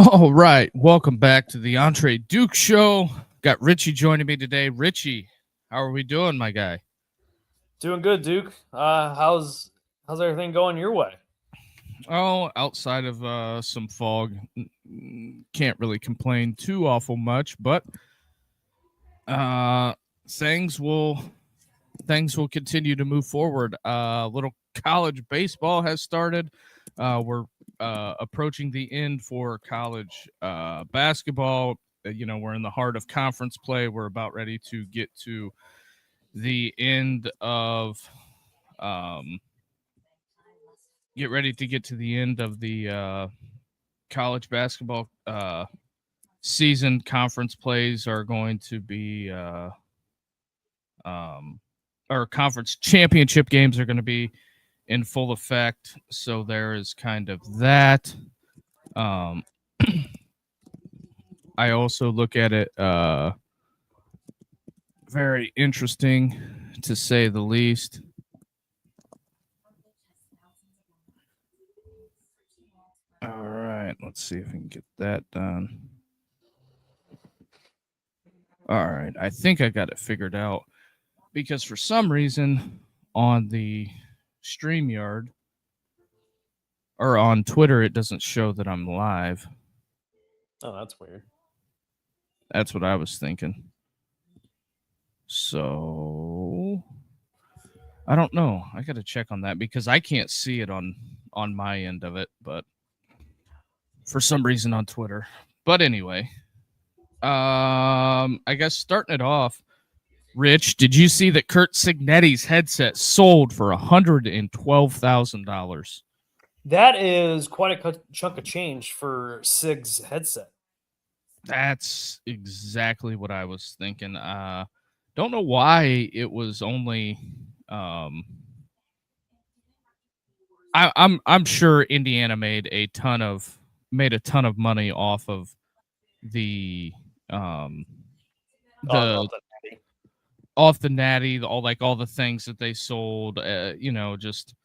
All right, welcome back to the Entree Duke Show. Got Richie joining me today. Richie, how are we doing, my guy? Doing good, Duke. How's everything going your way? Oh, outside of some fog, can't really complain too awful much, but uh, things will things will continue to move forward. Little college baseball has started. We're approaching the end for college basketball. We're in the heart of conference play. We're about ready to get to the end of um, the college basketball season. Conference plays are going to be or conference championship games are going to be in full effect. So there is kind of that. Um, I also look at it very interesting, to say the least. All right, let's see if we can get that done. All right, I think I got it figured out because for some reason on the StreamYard or on Twitter, it doesn't show that I'm live. Oh, that's weird. That's what I was thinking. So I don't know. I got to check on that because I can't see it on my end of it, but for some reason on Twitter. But anyway, I guess starting it off, Rich, did you see that Kurt Signetti's headset sold for $112,000? That is quite a chunk of change for Sig's headset. That's exactly what I was thinking. Don't know why it was only. I'm sure Indiana made a ton of money off of the Oh, the off the natty, all the things that they sold. Just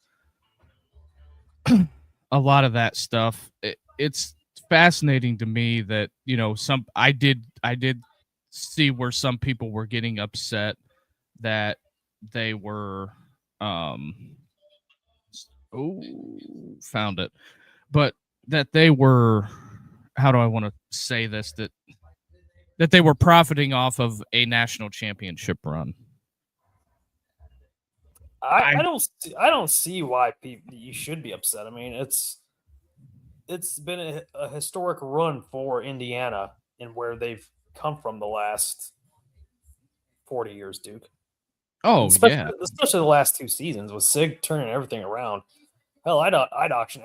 a lot of that stuff. It's fascinating to me that some I did see where some people were getting upset that they were oh, found it, but that they were, how do I want to say this, that they were profiting off of a national championship run. I don't see why you should be upset. I mean, it's been a historic run for Indiana and where they've come from the last 40 years, Duke. Oh Especially, yeah. especially the last two seasons with Sig turning everything around. Hell, I'd auction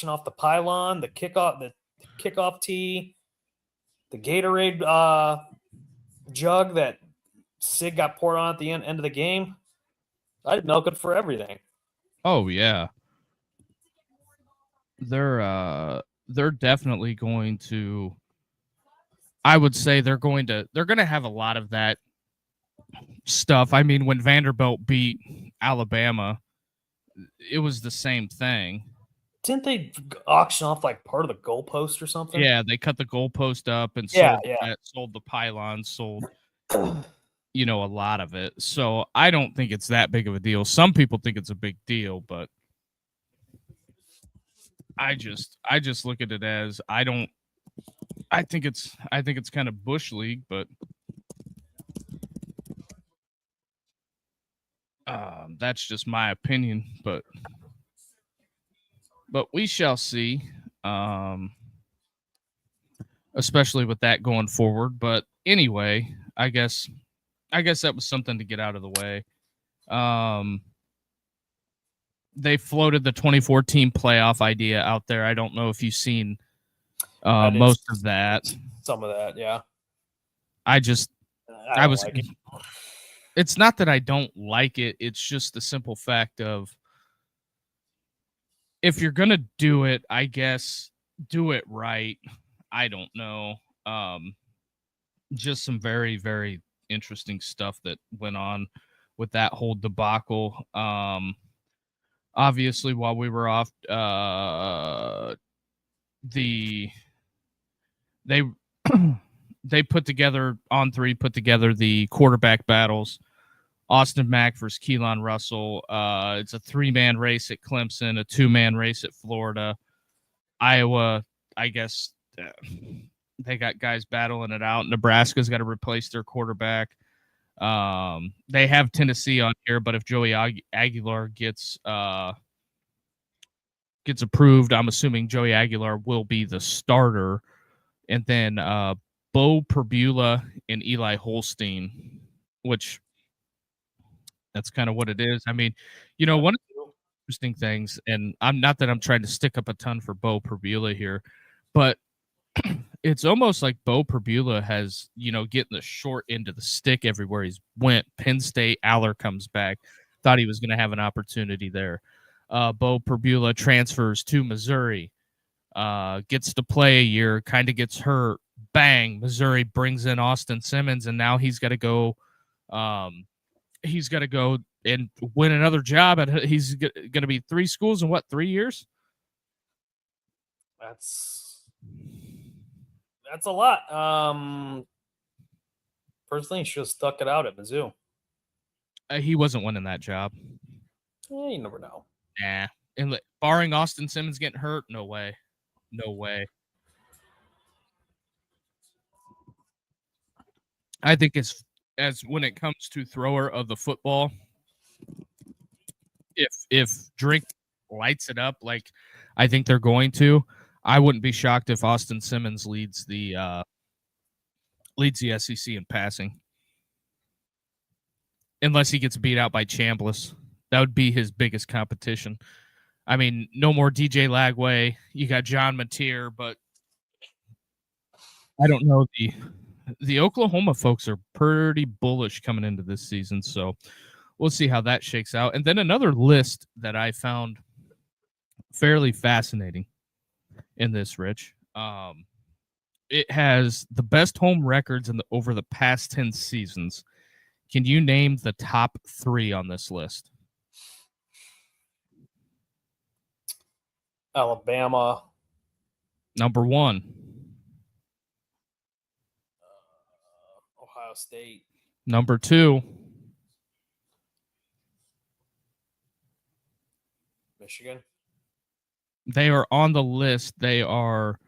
off the pylon, the kickoff tee, the Gatorade jug that Sig got poured on at the end of the game. I'd milk it for everything. Oh yeah. They're definitely going to, I would say they're going to have a lot of that stuff. I mean, when Vanderbilt beat Alabama, it was the same thing. Didn't they auction off like part of the goalpost or something? Yeah, they cut the goalpost up and Yeah, sold the pylons, sold a lot of it. So I don't think it's that big of a deal. Some people think it's a big deal, but I just look at it as I think it's kind of bush league, but that's just my opinion. But we shall see. Especially with that going forward. But anyway, I guess that was something to get out of the way. They floated the 2014 playoff idea out there. I don't know if you've seen most of that. Some of that, yeah. I was like it. It's not that I don't like it. It's just the simple fact of, if you're going to do it, I guess do it right. I don't know. Just some very, very interesting stuff that went on with that whole debacle. Obviously, while we were off, the they they put together the quarterback battles. Austin Mack versus Keelan Russell. It's a 3-man race at Clemson, a 2-man race at Florida. Iowa, I guess they got guys battling it out. Nebraska's got to replace their quarterback. They have Tennessee on here, but if Joey Aguilar gets approved, I'm assuming Joey Aguilar will be the starter. And then Bo Perbula and Eli Holstein, which that's kind of what it is. I mean, one of the interesting things, and I'm not that I'm trying to stick up a ton for Bo Perbula here, but it's almost like Bo Perbula has, getting the short end of the stick everywhere he's went. Penn State, Aller comes back, thought he was going to have an opportunity there. Bo Perbula transfers to Missouri, gets to play a year, kind of gets hurt. Bang, Missouri brings in Austin Simmons, and now he's got to go. He's got to go and win another job. He's going to be 3 schools in 3 years? That's a lot. Personally, he should have stuck it out at Mizzou. He wasn't winning that job. Yeah, you never know. Nah. And barring Austin Simmons getting hurt, no way. No way. I think as when it comes to thrower of the football, if Drink lights it up like I think they're going to, I wouldn't be shocked if Austin Simmons leads the SEC in passing. Unless he gets beat out by Chambliss. That would be his biggest competition. I mean, no more DJ Lagway. You got John Mateer, but I don't know. The Oklahoma folks are pretty bullish coming into this season, so we'll see how that shakes out. And then another list that I found fairly fascinating in this, Rich. It has the best home records over the past 10 seasons. Can you name the top 3 on this list? Alabama. Number 1. Ohio State. Number 2. Michigan. They are on the list. They are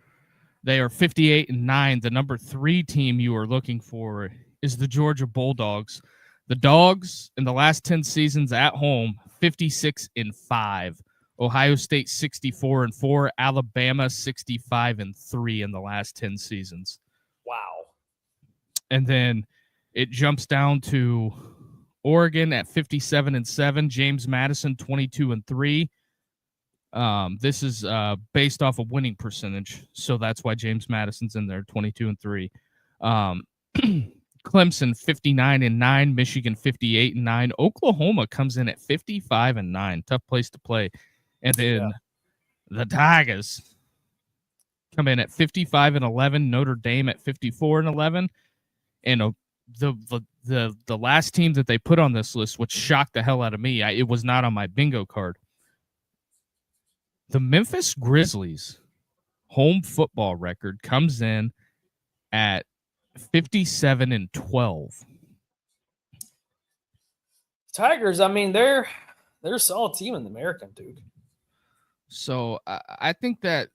58-9. The number 3 team you are looking for is the Georgia Bulldogs. The Dogs in the last 10 seasons at home, 56-5. Ohio State 64-4. Alabama 65-3 in the last 10 seasons. Wow. And then it jumps down to Oregon at 57-7. James Madison 22-3. This is based off of winning percentage, so that's why James Madison's in there, 22-3. Clemson 59-9, Michigan 58-9. Oklahoma comes in at 55-9. Tough place to play. And then the Tigers come in at 55-11. Notre Dame at 54-11. And the last team that they put on this list, which shocked the hell out of me, it was not on my bingo card. The Memphis Grizzlies home football record comes in at 57-12. Tigers, I mean, they're a solid team in the American, dude. So I think that's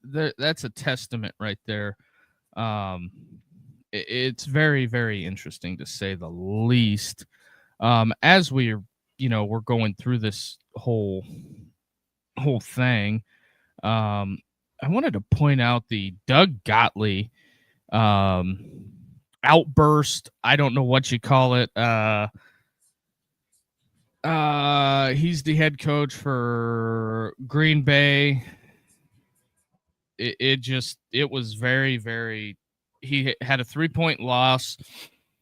a testament right there. It's very, very interesting to say the least. As we're going through this whole thing, I wanted to point out the Doug Gottlieb outburst. I don't know what you call it. He's the head coach for Green Bay. It was very, very. He had a 3-point loss,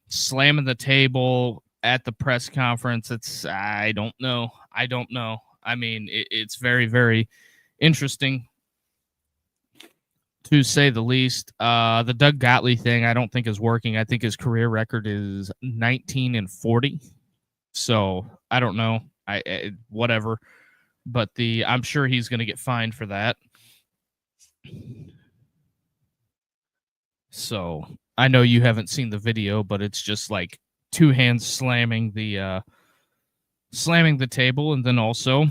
slamming the table at the press conference. I don't know. I mean, it's very, very interesting, to say the least. The Doug Gottlieb thing, I don't think is working. I think his career record is 19-40. So I don't know. Whatever. But I'm sure he's going to get fined for that. So I know you haven't seen the video, but it's just like two hands slamming the table, and then also,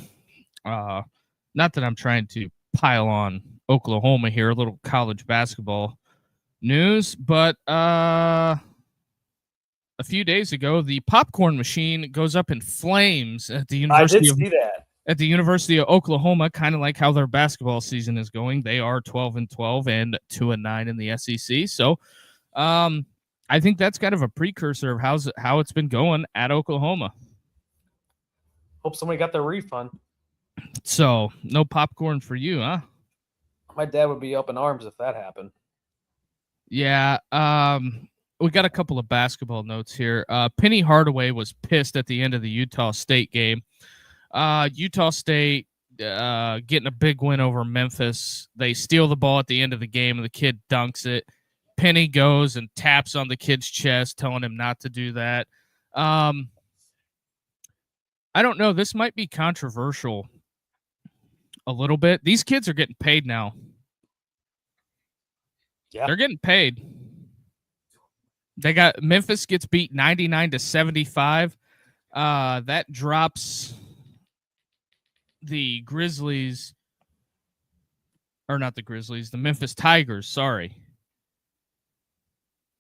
not that I'm trying to pile on Oklahoma here, a little college basketball news, but a few days ago, the popcorn machine goes up in flames at the I did University of see that. at the University of Oklahoma, kind of like how their basketball season is going. They are 12-12 and 2-9 in the SEC. So, I think that's kind of a precursor of how it's been going at Oklahoma. Hope somebody got their refund. So, no popcorn for you, huh? My dad would be up in arms if that happened. Yeah. We got a couple of basketball notes here. Penny Hardaway was pissed at the end of the Utah State game. Utah State getting a big win over Memphis. They steal the ball at the end of the game, and the kid dunks it. Penny goes and taps on the kid's chest, telling him not to do that. I don't know. This might be controversial a little bit. These kids are getting paid now. Yeah. They're getting paid. Memphis gets beat 99-75. That drops the Grizzlies, or not the Grizzlies, the Memphis Tigers, sorry.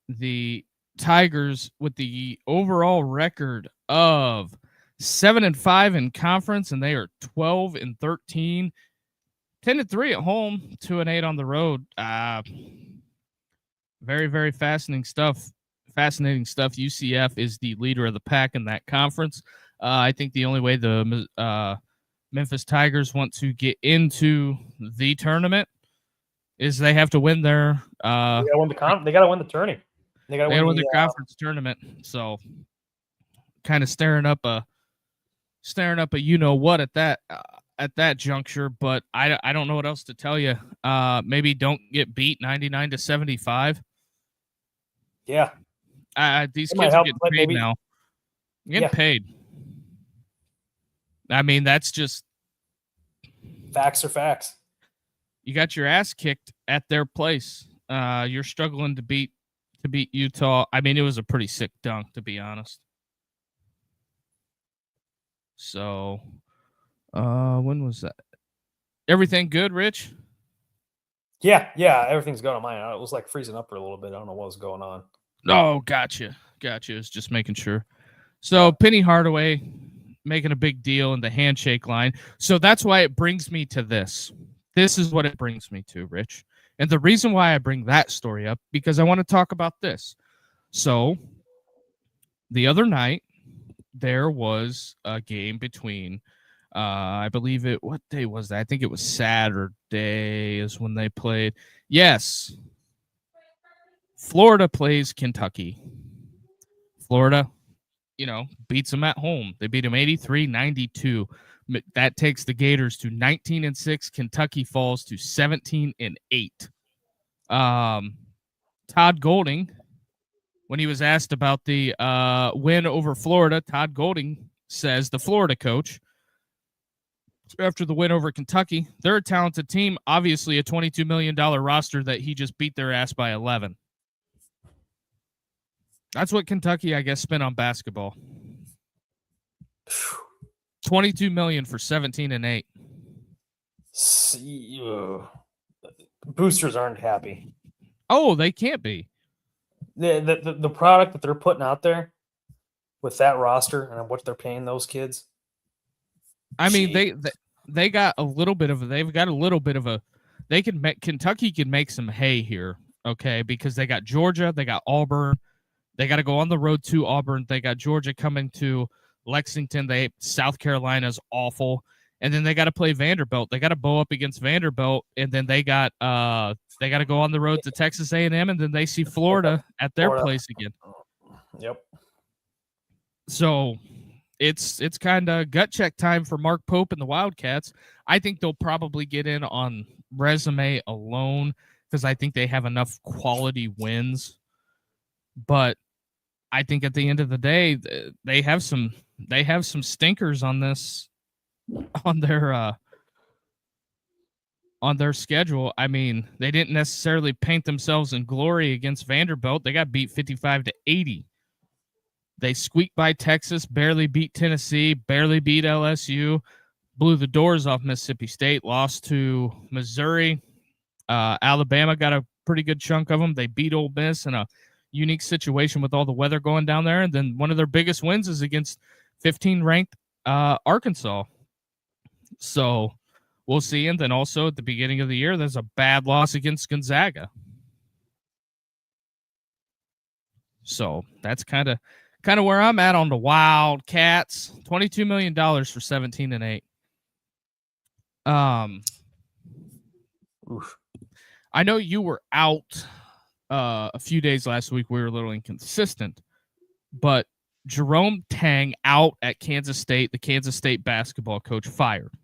The Tigers with the overall record of 7-5 in conference, and they are 12-13, 10-3 at home, 2-8 on the road. Very, very fascinating stuff. UCF is the leader of the pack in that conference. I think the only way the Memphis Tigers want to get into the tournament is they have to win their they got to win the tourney. They got to win the conference tournament. So kind of staring up a you know what at that juncture, but I don't know what else to tell you. Maybe don't get beat 99-75. Yeah. These kids are getting paid now. Getting paid. I mean, that's just facts are facts. You got your ass kicked at their place. You're struggling to beat Utah. I mean, it was a pretty sick dunk, to be honest. So, when was that? Everything good, Rich? Yeah, everything's good on mine. It was like freezing up for a little bit. I don't know what was going on. Oh, gotcha. It's just making sure. So, Penny Hardaway making a big deal in the handshake line. So that's why it brings me to this. This is what it brings me to, Rich. And the reason why I bring that story up, because I want to talk about this. So the other night, there was a game between, I believe what day was that? I think it was Saturday is when they played. Yes. Florida plays Kentucky. Florida, beats them at home. They beat them 83-92. That takes the Gators to 19-6. Kentucky falls to 17-8. Todd Golding, when he was asked about the win over Florida, Todd Golding says, the Florida coach, after the win over Kentucky, they're a talented team, obviously a $22 million roster that he just beat their ass by 11. That's what Kentucky, I guess, spent on basketball. $22 million for 17-8. Boosters aren't happy. Oh, they can't be. The product that they're putting out there with that roster and what they're paying those kids. I mean, they got a little bit of Kentucky can make some hay here, okay? Because they got Georgia, they got Auburn. They got to go on the road to Auburn. They got Georgia coming to Lexington. South Carolina's awful. And then they got to play Vanderbilt. They got to bow up against Vanderbilt, and then they got to go on the road to Texas A&M, and then they see Florida at their place again. Yep. So it's kind of gut check time for Mark Pope and the Wildcats. I think they'll probably get in on resume alone because I think they have enough quality wins. But I think at the end of the day, they have some stinkers on their on their schedule. I mean, they didn't necessarily paint themselves in glory against Vanderbilt. They got beat 55-80. They squeaked by Texas, barely beat Tennessee, barely beat LSU, blew the doors off Mississippi State, lost to Missouri. Alabama got a pretty good chunk of them. They beat Ole Miss in a unique situation with all the weather going down there. And then one of their biggest wins is against 15-ranked Arkansas. So we'll see. And then also at the beginning of the year, there's a bad loss against Gonzaga. So that's kind of where I'm at on the Wildcats. $22 million for 17-8. Oof. I know you were out a few days last week. We were a little inconsistent, but Jerome Tang out at Kansas State, the Kansas State basketball coach, fired.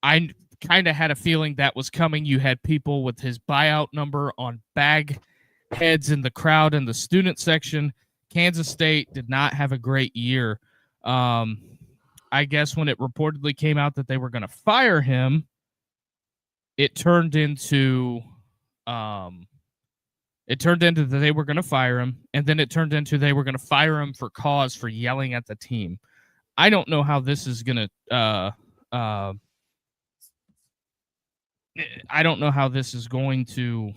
I kind of had a feeling that was coming. You had people with his buyout number on bag heads in the crowd in the student section. Kansas State did not have a great year. I guess when it reportedly came out that they were going to fire him, it turned into that they were going to fire him, and then it turned into they were going to fire him for cause for yelling at the team. I don't know how this is going to I don't know how this is going to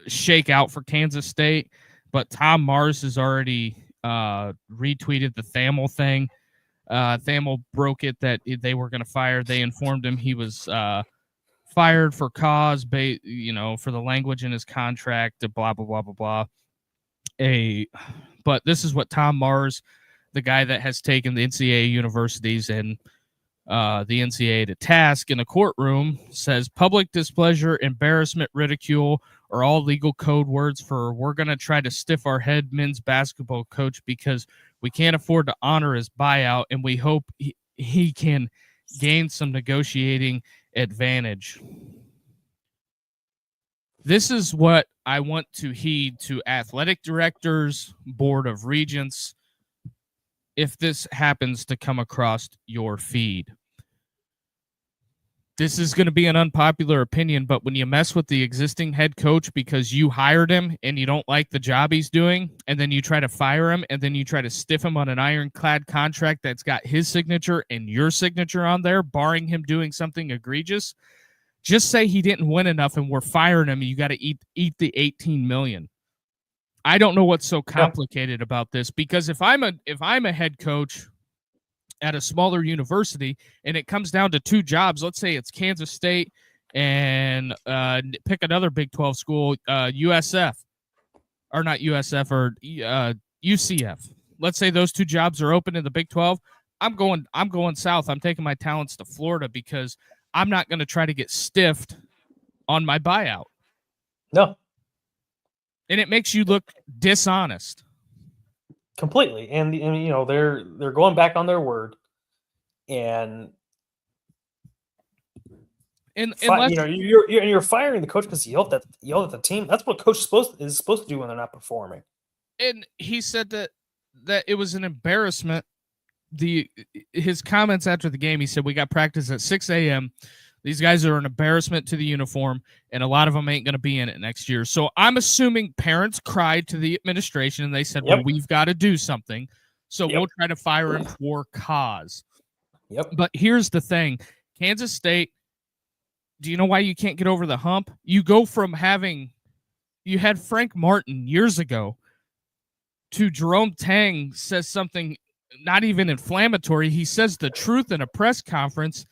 shake out for Kansas State, but Tom Mars has already retweeted the Thamel thing. Thamel broke it that they were going to fire. They informed him he was fired for cause, for the language in his contract, blah, blah, blah, blah, blah. But this is what Tom Mars, the guy that has taken the NCAA universities and the NCAA to task in a courtroom, says public displeasure, embarrassment, ridicule are all legal code words for we're going to try to stiff our head men's basketball coach because we can't afford to honor his buyout, and we hope he can gain some negotiating advantage. This is what I want to heed to athletic directors, board of regents, if this happens to come across your feed. This is going to be an unpopular opinion, but when you mess with the existing head coach because you hired him and you don't like the job he's doing, and then you try to fire him, and then you try to stiff him on an ironclad contract that's got his signature and your signature on there, barring him doing something egregious, just say he didn't win enough and we're firing him. You got to eat the $18 million. I don't know what's so complicated about this, because if I'm a head coach at a smaller university and it comes down to two jobs, let's say it's Kansas State and pick another Big 12 school, USF, or not USF, or UCF. Let's say those two jobs are open in the Big 12. I'm going south. I'm taking my talents to Florida because I'm not going to try to get stiffed on my buyout. No. And it makes you look dishonest. Completely. And they're going back on their word. And you're firing the coach because he yelled at the team. That's what a coach is supposed to do when they're not performing. And he said that it was an embarrassment. His comments after the game, he said, we got practice at 6 a.m. These guys are an embarrassment to the uniform, and a lot of them ain't going to be in it next year. So I'm assuming parents cried to the administration, and they said, well, we've got to do something. So we'll try to fire him for cause. Yep. But here's the thing. Kansas State, do you know why you can't get over the hump? You go from you had Frank Martin years ago to Jerome Tang says something not even inflammatory. He says the truth in a press conference,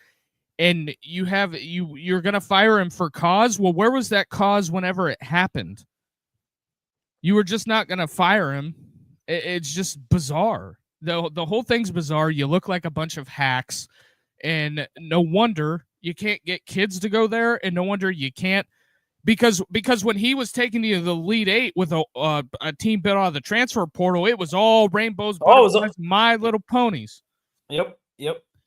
and you're going to fire him for cause. Well, where was that cause whenever it happened? You were just not going to fire him. It's just bizarre. The whole thing's bizarre. You look like a bunch of hacks, and no wonder you can't get kids to go there, and no wonder you can't, because when he was taking you to the Elite Eight with a team built out of the transfer portal, it was all rainbows, butterflies, My Little Ponies. Yep.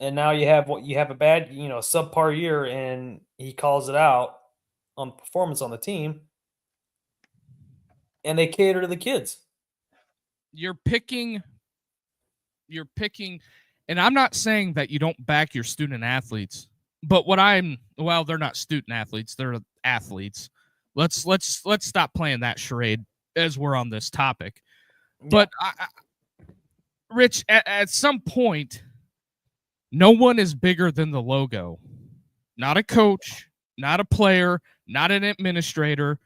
And now you have a bad, subpar year, and he calls it out on performance on the team, and they cater to the kids. You're picking, and I'm not saying that you don't back your student athletes. But they're not student athletes, they're athletes. Let's stop playing that charade as we're on this topic. Yeah. But Rich, at some point, no one is bigger than the logo. Not a coach, not a player, not an administrator.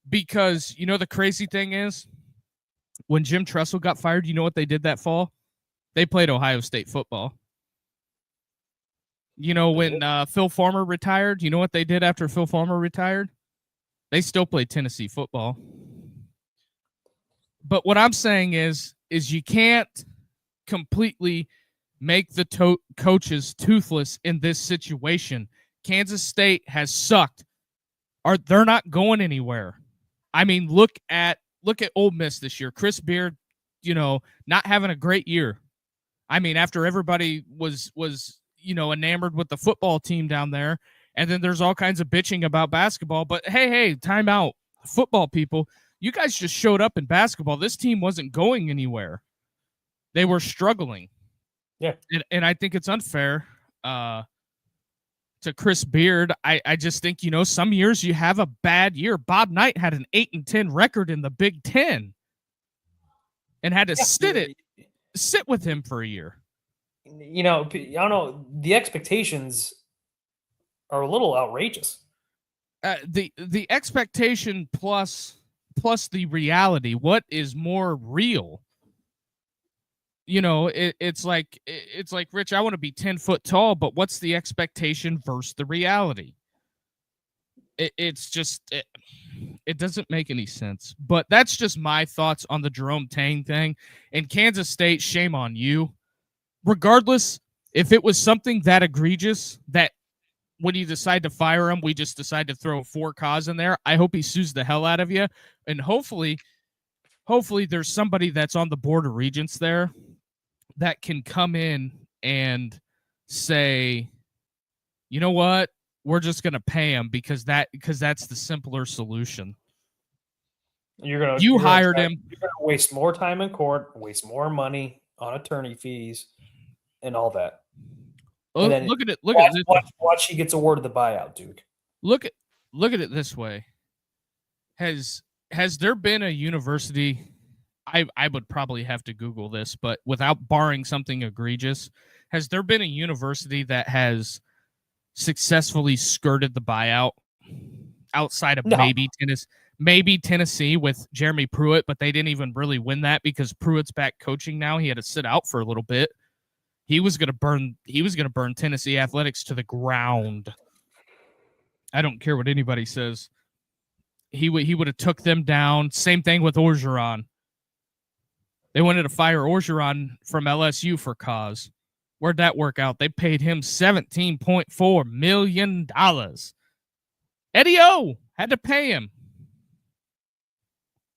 Because, the crazy thing is, when Jim Tressel got fired, you know what they did that fall? They played Ohio State football. When Phil Farmer retired, you know what they did after Phil Farmer retired? They still played Tennessee football. But what I'm saying is you can't completely make the coaches toothless in this situation. Kansas State has sucked. They're not going anywhere. I mean, look at Ole Miss this year. Chris Beard, not having a great year. I mean, after everybody was enamored with the football team down there, and then there's all kinds of bitching about basketball. But hey, time out, football people. You guys just showed up in basketball. This team wasn't going anywhere. They were struggling. Yeah. And I think it's unfair to Chris Beard. I just think, some years you have a bad year. Bob Knight had an 8-10 record in the Big Ten and had to sit with him for a year. I don't know. The expectations are a little outrageous. The expectation plus the reality. What is more real? It's like Rich, I want to be 10 foot tall, but what's the expectation versus the reality? It's just it doesn't make any sense. But that's just my thoughts on the Jerome Tang thing. And Kansas State, shame on you. Regardless, if it was something that egregious that when you decide to fire him, we just decide to throw 4 cause in there, I hope he sues the hell out of you. And hopefully there's somebody that's on the Board of Regents there that can come in and say, you know what, we're just going to pay him because that's the simpler solution. You're gonna hired him. You're gonna waste more time in court, waste more money on attorney fees, and all that. Look at it. Watch he gets awarded the buyout, Duke. Look at it this way. Has there been a university? I would probably have to Google this, but without barring something egregious, has there been a university that has successfully skirted the buyout outside of maybe Tennessee with Jeremy Pruitt, but they didn't even really win that because Pruitt's back coaching now. He had to sit out for a little bit. He was going to burn Tennessee athletics to the ground. I don't care what anybody says. He would have took them down. Same thing with Orgeron. They wanted to fire Orgeron from LSU for cause. Where'd that work out? They paid him $17.4 million. Eddie O had to pay him.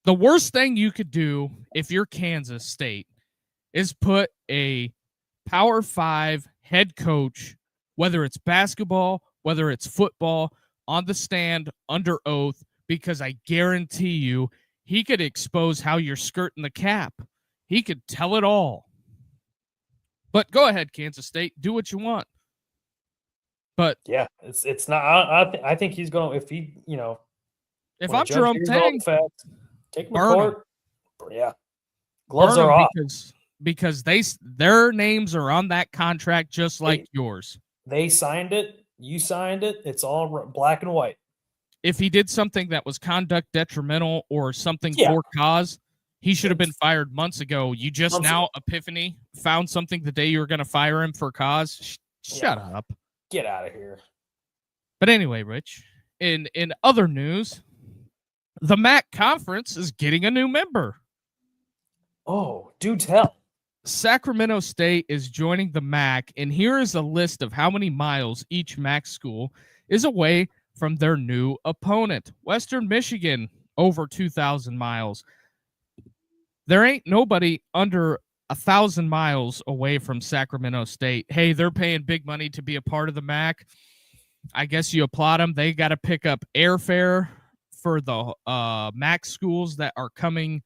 The worst thing you could do if you're Kansas State is put a Power 5 head coach, whether it's basketball, whether it's football, on the stand under oath, because I guarantee you he could expose how you're skirting the cap. He could tell it all. But go ahead, Kansas State. Do what you want. But yeah, it's not. I think he's going. If he, if I'm Jerome Tang, take him to court. Yeah, gloves are off because their names are on that contract just like yours. They signed it. You signed it. It's all black and white. If he did something that was conduct detrimental or something for cause, he should have been fired months ago. You just Epiphany, found something the day you were going to fire him for cause. Shut up. Get out of here. But anyway, Rich, in other news, the MAC conference is getting a new member. Oh, do tell. Sacramento State is joining the MAC, and here is a list of how many miles each MAC school is away from their new opponent. Western Michigan, over 2,000 miles. There ain't nobody under 1,000 miles away from Sacramento State. Hey, they're paying big money to be a part of the MAC. I guess you applaud them. They got to pick up airfare for the MAC schools that are coming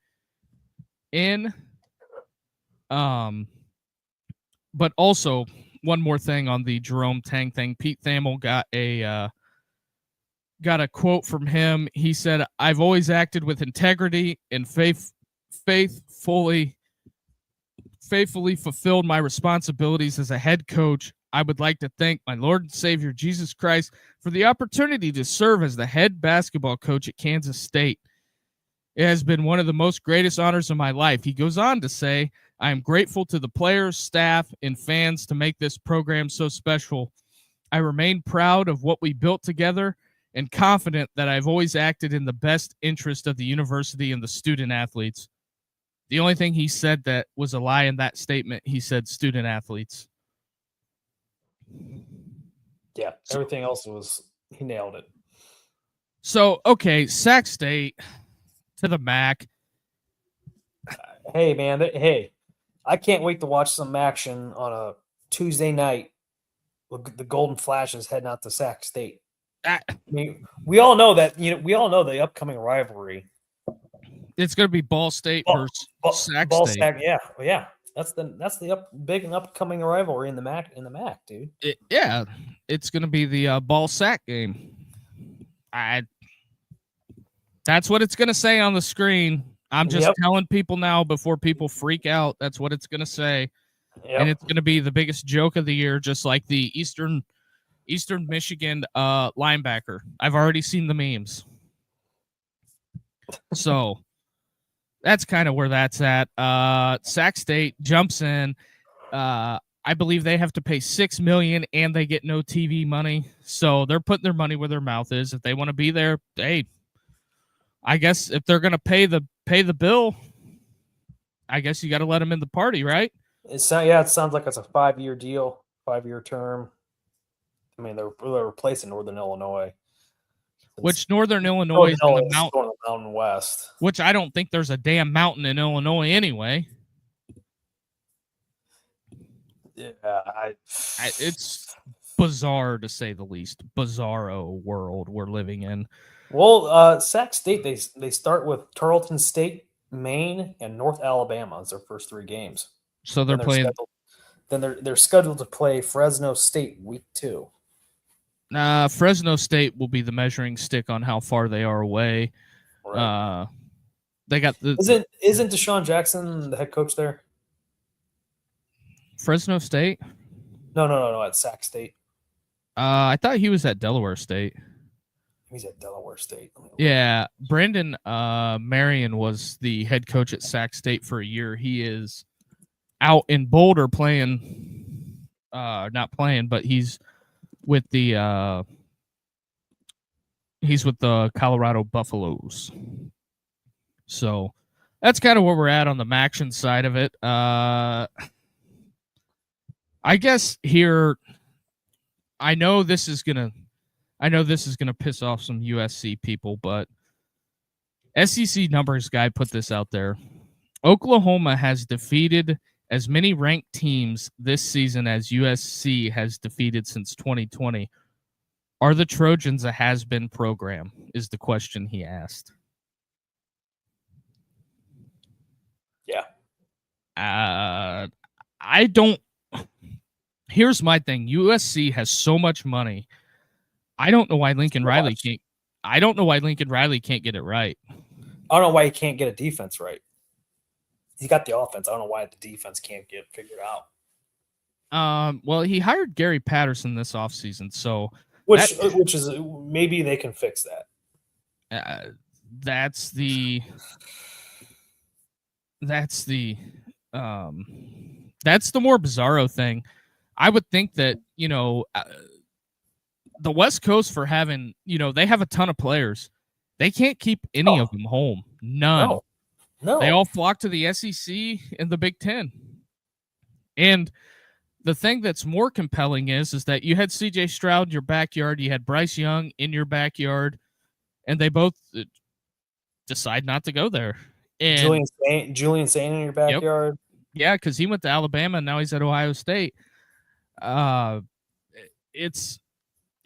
in. But also, one more thing on the Jerome Tang thing. Pete Thamel got a quote from him. He said, "I've always acted with integrity and faithfully fulfilled my responsibilities as a head coach. I would like to thank my Lord and Savior Jesus Christ for the opportunity to serve as the head basketball coach at Kansas State. It has been one of the most greatest honors of my life." He goes on to say, "I am grateful to the players, staff, and fans to make this program so special. I remain proud of what we built together and confident that I've always acted in the best interest of the university and the student athletes." The only thing he said that was a lie in that statement, he said student athletes. Yeah, everything else he nailed it. So, okay, Sac State to the MAC. Hey, man, I can't wait to watch some action on a Tuesday night. The Golden Flashes heading out to Sac State. I mean, we all know that. We all know the upcoming rivalry. It's going to be Ball State versus Sac State. Yeah. That's the big and upcoming rivalry in the MAC, dude. It's going to be the Ball Sac game. That's what it's going to say on the screen. I'm just telling people now before people freak out. That's what it's going to say, and it's going to be the biggest joke of the year, just like the Eastern Michigan linebacker. I've already seen the memes. So that's kind of where that's at. Sac State jumps in. I believe they have to pay $6 million and they get no TV money. So they're putting their money where their mouth is. If they want to be there, hey, I guess if they're going to pay the bill, I guess you got to let them in the party, right? It sounds like it's a 5-year deal, 5-year term. I mean, they're replacing Northern Illinois. Which Northern Illinois is on the mountain west. Which I don't think there's a damn mountain in Illinois anyway. Yeah, it's bizarre to say the least. Bizarro world we're living in. Well, Sac State, they start with Tarleton State, Maine, and North Alabama as their first 3 games. So they're playing. They're scheduled to play Fresno State week 2. Fresno State will be the measuring stick on how far they are away. Right. They got the. Isn't Deshaun Jackson the head coach there? Fresno State? No, at Sac State. I thought he was at Delaware State. He's at Delaware State. Yeah, Brandon Marion was the head coach at Sac State for a year. He is out in Boulder playing, not playing, but he's with the Colorado Buffaloes. So that's kind of where we're at on the Maction side of it. I guess here, I know this is gonna piss off some USC people, but SEC numbers guy put this out there. Oklahoma has defeated as many ranked teams this season as USC has defeated since 2020. Are the Trojans a has-been program? Is the question he asked. Yeah. I don't. Here's my thing. USC has so much money. I don't know why Lincoln Riley can't. I don't know why Lincoln Riley can't get it right. I don't know why he can't get a defense right. He got the offense. I don't know why the defense can't get figured out. Well, he hired Gary Patterson this offseason, so which is maybe they can fix that. That's the more bizarro thing. I would think that, the West Coast for having, they have a ton of players. They can't keep any of them home. None. No. They all flock to the SEC and the Big Ten. And the thing that's more compelling is that you had CJ Stroud in your backyard, you had Bryce Young in your backyard, and they both decide not to go there. And Julian Saint in your backyard. Yep. Yeah, because he went to Alabama and now he's at Ohio State.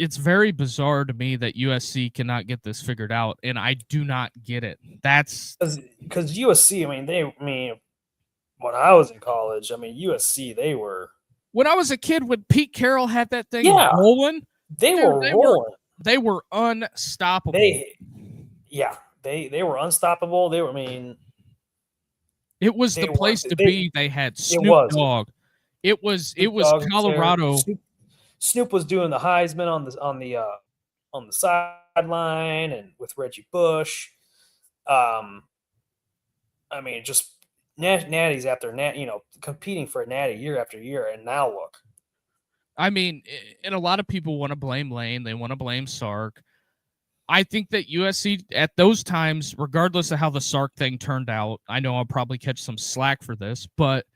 It's very bizarre to me that USC cannot get this figured out, and I do not get it. That's because USC. When I was in college, USC they were When I was a kid, when Pete Carroll had that thing Yeah. rolling, They dude, were rolling. They were unstoppable. They were unstoppable. It was They the place to be. They had Snoop Dogg. It was Colorado. Snoop was doing the Heisman on the sideline and with Reggie Bush. I mean, just natties after competing for a natty year after year, and now look. I mean, and a lot of people want to blame Lane. They want to blame Sark. I think that USC at those times, regardless of how the Sark thing turned out, I know I'll probably catch some slack for this, but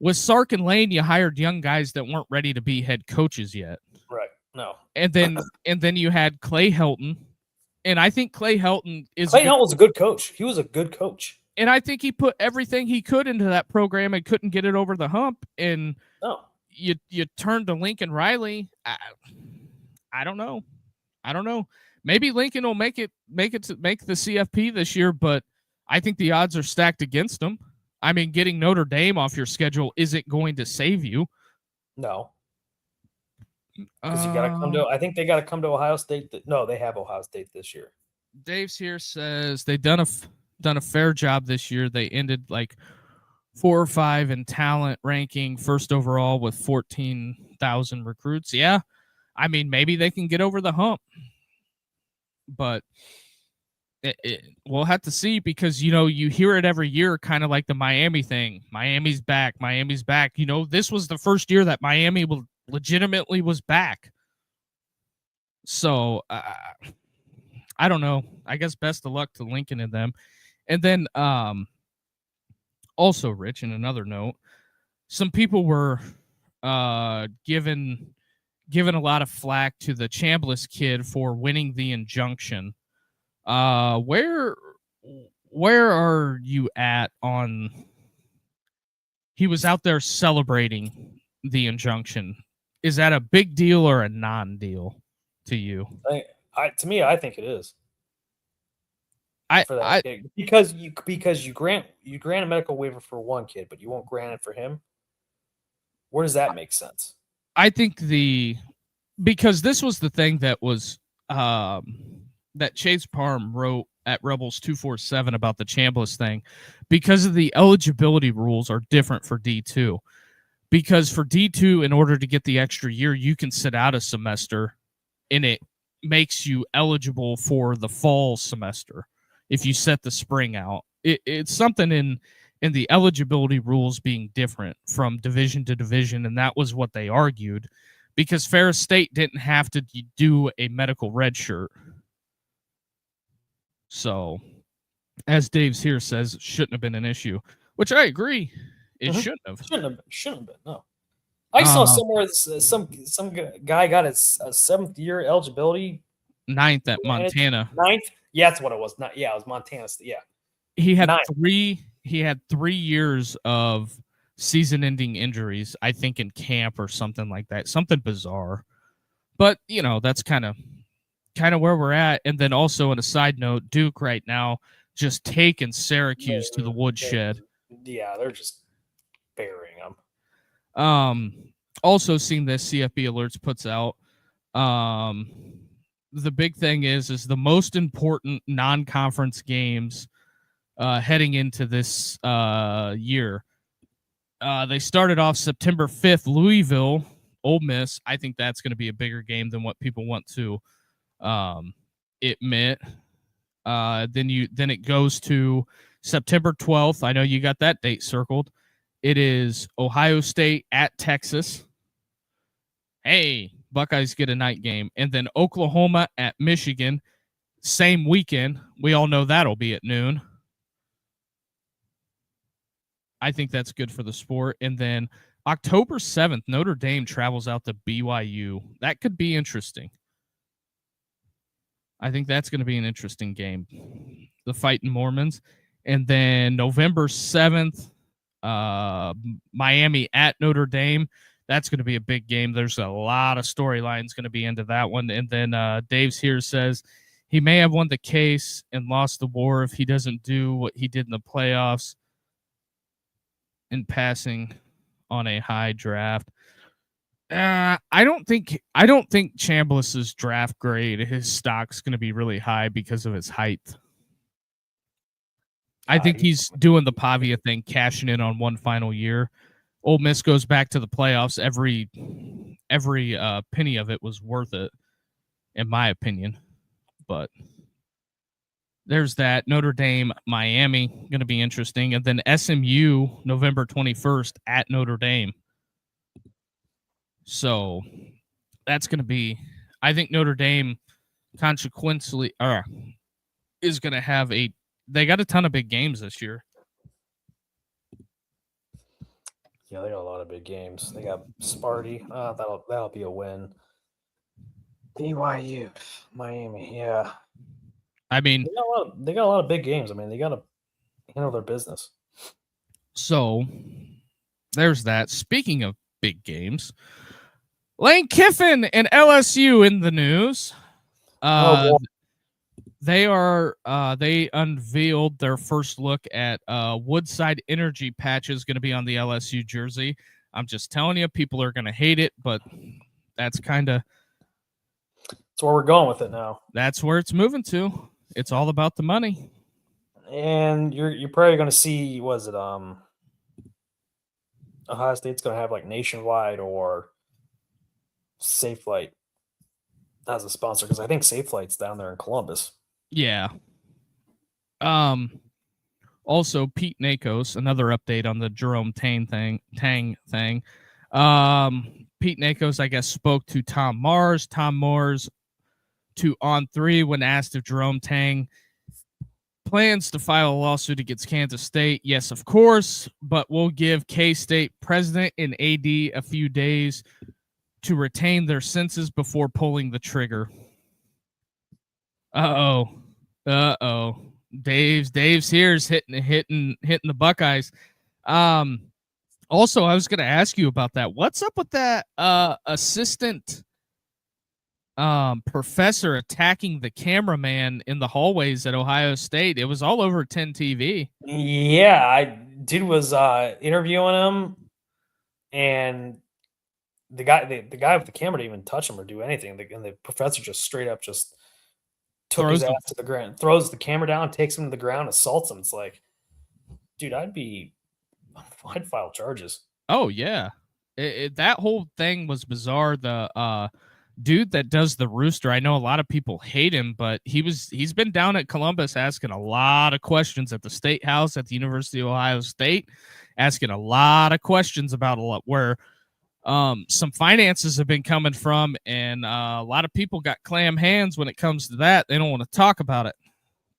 with Sark and Lane, you hired young guys that weren't ready to be head coaches yet. Right. No. And then you had Clay Helton, and I think Clay Helton was a good coach. He was a good coach. And I think he put everything he could into that program and couldn't get it over the hump. And you turned to Lincoln Riley. I don't know. Maybe Lincoln will make the CFP this year, but I think the odds are stacked against him. I mean, getting Notre Dame off your schedule isn't going to save you. No. Because you got to come to. I think they got to come to Ohio State. No, they have Ohio State this year. Dave's here says they done a fair job this year. They ended like 4 or 5 in talent ranking, first overall with 14,000 recruits. Yeah, I mean, maybe they can get over the hump, but we'll have to see, because you hear it every year, kind of like the Miami thing. Miami's back. This was the first year that Miami legitimately was back. So I don't know. I guess best of luck to Lincoln and them. And then also, Rich, in another note, some people were given a lot of flack to the Chambliss kid for winning the injunction. Where are you at on? He was out there celebrating the injunction. Is that a big deal or a non-deal to you? To me, I think it is. Because you grant a medical waiver for one kid, but you won't grant it for him. Where does that make sense? I think because this was the thing that was that Chase Parham wrote at Rebels 247 about the Chambliss thing, because of the eligibility rules are different for D2. Because for D2, in order to get the extra year, you can sit out a semester, and it makes you eligible for the fall semester if you set the spring out. It's something in the eligibility rules being different from division to division, and that was what they argued, because Ferris State didn't have to do a medical red shirt. So, as Dave's here says, it shouldn't have been an issue, which I agree. It shouldn't have. Shouldn't have been. No. I saw somewhere some guy got his 7th year eligibility. 9th at Montana. 9th? Yeah, that's what it was. It was Montana. Yeah. He had 9th. He had 3 years of season-ending injuries, I think, in camp or something like that. Something bizarre. But, that's kind of where we're at. And then also, on a side note, Duke right now just taking Syracuse to the woodshed. Yeah, they're just burying them. Also seeing this, CFB Alerts puts out, the big thing is the most important non-conference games heading into this year. They started off September 5th, Louisville, Ole Miss. I think that's going to be a bigger game than what people want to admit. Then it goes to September 12th. I know you got that date circled. It is Ohio State at Texas. Hey, Buckeyes get a night game. And then Oklahoma at Michigan, same weekend. We all know that'll be at noon. I think that's good for the sport. And then October 7th, Notre Dame travels out to BYU. That could be interesting. I think that's going to be an interesting game. The Fighting Mormons. And then November 7th, Miami at Notre Dame. That's going to be a big game. There's a lot of storylines going to be into that one. And then Dave's here says he may have won the case and lost the war if he doesn't do what he did in the playoffs in passing on a high draft. I don't think Chambliss's draft grade, his stock's going to be really high because of his height. I think he's doing the Pavia thing, cashing in on one final year. Ole Miss goes back to the playoffs. Every penny of it was worth it, in my opinion. But there's that. Notre Dame, Miami, going to be interesting. And then SMU, November 21st at Notre Dame. So that's going to be, I think Notre Dame consequently is going to have they got a ton of big games this year. Yeah, they got a lot of big games. They got Sparty. That'll be a win. BYU, Miami. Yeah, I mean, they got a lot of big games. I mean, they got to handle their business. So there's that. Speaking of big games, Lane Kiffin and LSU in the news. They unveiled their first look at Woodside Energy patches going to be on the LSU jersey. I'm just telling you, people are going to hate it, but that's where we're going with it now. That's where it's moving to. It's all about the money. And you're probably going to see, was it Ohio State's going to have like Nationwide or Safe Flight as a sponsor, because I think Safe Flight's down there in Columbus. Yeah. Also, Pete Nakos, another update on the Jerome Tang thing. Pete Nakos, I guess, spoke to Tom Mars. Tom Mars to On3 when asked if Jerome Tang plans to file a lawsuit against Kansas State. Yes, of course, but we'll give K-State president and AD a few days to retain their senses before pulling the trigger. Uh-oh. Dave's here is hitting the Buckeyes. Also, I was going to ask you about that. What's up with that assistant professor attacking the cameraman in the hallways at Ohio State? It was all over 10 TV. Yeah, dude was interviewing him, and the guy with the camera didn't even touch him or do anything. And the professor just straight up just took his ass to the ground, throws the camera down, takes him to the ground, assaults him. It's like, dude, I'd file charges. Oh yeah, that whole thing was bizarre. The dude that does the rooster, I know a lot of people hate him, but he's been down at Columbus asking a lot of questions at the State House at the University of Ohio State, asking a lot of questions about where some finances have been coming from, and a lot of people got clam hands when it comes to that. They don't want to talk about it.